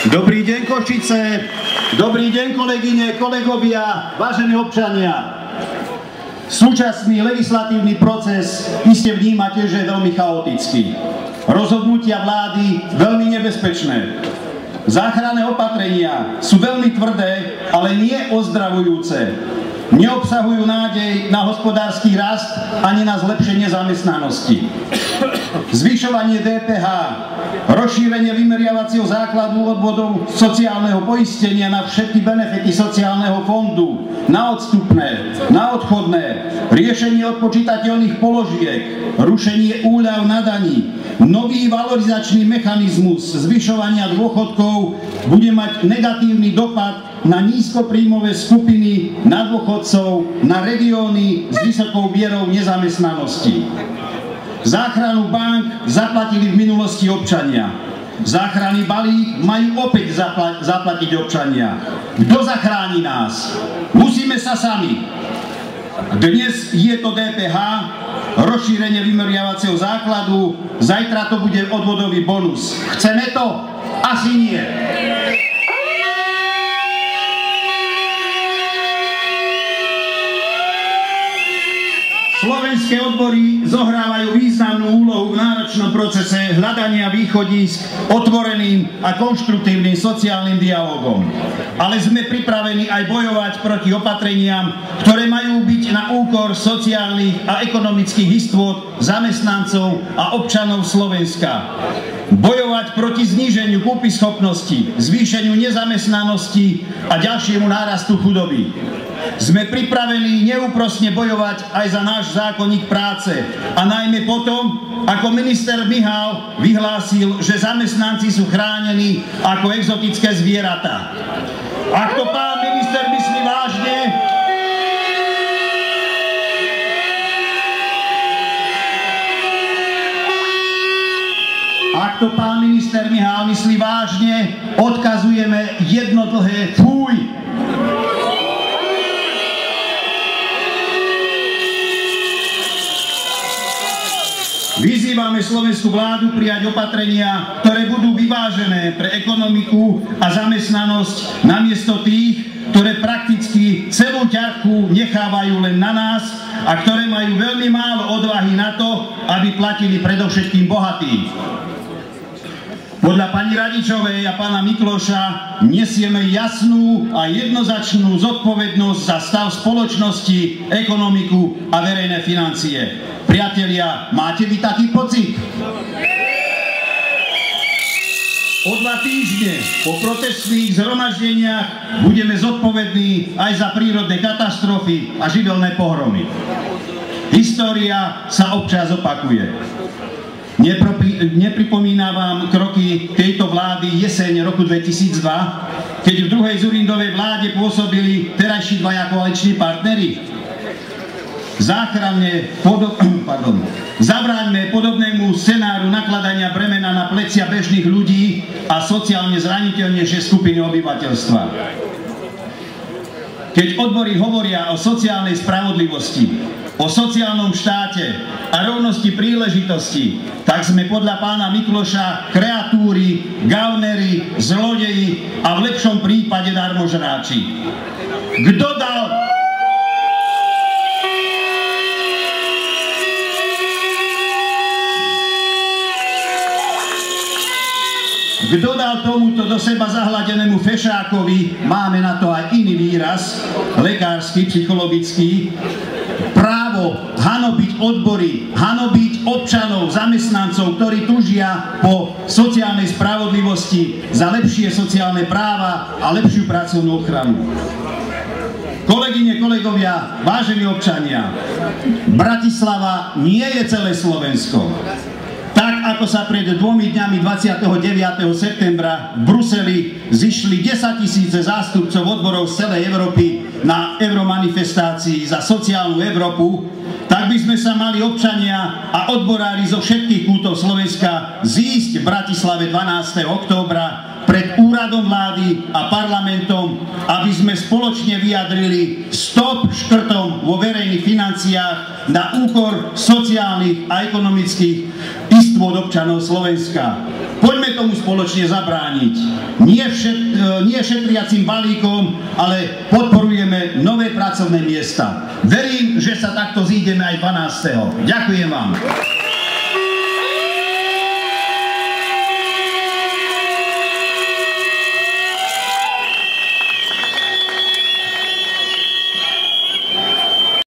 Dobrý deň, Košice, dobrý deň, kolegyne, kolegovia, vážení občania. Súčasný legislatívny proces iste vnímate, že je veľmi chaotický. Rozhodnutia vlády veľmi nebezpečné. Záchranné opatrenia sú veľmi tvrdé, ale nie ozdravujúce. Neobsahujú nádej na hospodársky rast ani na zlepšenie zamestnanosti. Zvyšovanie DPH, rozšírenie vymeriavacieho základu odvodov sociálneho poistenia na všetky benefity sociálneho fondu, na odstupné, na odchodné, riešenie odpočítateľných položiek, rušenie úľav na daní, nový valorizačný mechanizmus zvyšovania dôchodkov bude mať negatívny dopad na nízkopríjmové skupiny, na dôchodcov, na regióny s vysokou mierou nezamestnanosti. Záchranu bank zaplatili v minulosti občania. Záchranný balík majú opäť zaplatiť občania. Kto zachráni nás? Musíme sa sami. Dnes je to DPH, rozšírenie vymeriavacieho základu, zajtra to bude odvodový bonus. Chceme to? Asi nie. Slovenské odbory zohrávajú významnú úlohu v náročnom procese hľadania východísk otvoreným a konštruktívnym sociálnym dialogom. Ale sme pripravení aj bojovať proti opatreniam, ktoré majú byť na úkor sociálnych a ekonomických istôt zamestnancov a občanov Slovenska. Bojovať proti zníženiu kúpyschopnosti, zvýšeniu nezamestnanosti a ďalšiemu nárastu chudoby. Sme pripravení neúprosne bojovať aj za náš zákonník práce a najmä potom, ako minister Mihál vyhlásil, že zamestnanci sú chránení ako exotické zvieratá. Ak to pán minister myslí vážne, ak to pán minister Mihál myslí vážne, odkazujeme jedno dlhé fuj. Vyzývame slovenskú vládu prijať opatrenia, ktoré budú vyvážené pre ekonomiku a zamestnanosť namiesto tých, ktoré prakticky celú ťarchu nechávajú len na nás a ktoré majú veľmi málo odvahy na to, aby platili predovšetkým bohatí. Podľa pani Radičovej a pána Mikloša nesieme jasnú a jednoznačnú zodpovednosť za stav spoločnosti, ekonomiku a verejné financie. Priatelia, máte vy taký pocit? O 2 týždne po protestných zhromaždeniach budeme zodpovední aj za prírodné katastrofy a živelné pohromy. História sa občas opakuje. Nepripomína vám kroky tejto vlády jeseň roku 2002, keď v druhej Dzurindovej vláde pôsobili terajší dvaja koaliční partneri? Zabráňme podobnému scenáru nakladania bremena na plecia bežných ľudí a sociálne zraniteľnejšie skupiny obyvateľstva. Keď odbory hovoria o sociálnej spravodlivosti, o sociálnom štáte a rovnosti príležitosti, tak sme podľa pána Mikloša kreatúry, gaunery, zlodeji a v lepšom prípade darmožráči. Kto dal tomuto do seba zahladenému fešákovi, máme na to aj iný výraz, lekársky, psychologický, právo hanobiť odbory, hanobiť občanov, zamestnancov, ktorí túžia po sociálnej spravodlivosti, za lepšie sociálne práva a lepšiu pracovnú ochranu. Kolegyne, kolegovia, vážení občania, Bratislava nie je celé Slovensko. Tak, ako sa pred 2 dňami 29. septembra v Bruseli zišli 10 000 zástupcov odborov z celej Európy na euromanifestácii za sociálnu Európu, tak by sme sa mali občania a odborári zo všetkých kútov Slovenska zísť v Bratislave 12. októbra pred úradom vlády a parlamentom, aby sme spoločne vyjadrili stop škrtom vo verejných financiách na úkor sociálnych a ekonomických istú od občanov Slovenska. Poďme tomu spoločne zabrániť. Nie šetriacim balíkom, ale podporujeme nové pracovné miesta. Verím, že sa takto zídeme aj 12. Ďakujem vám.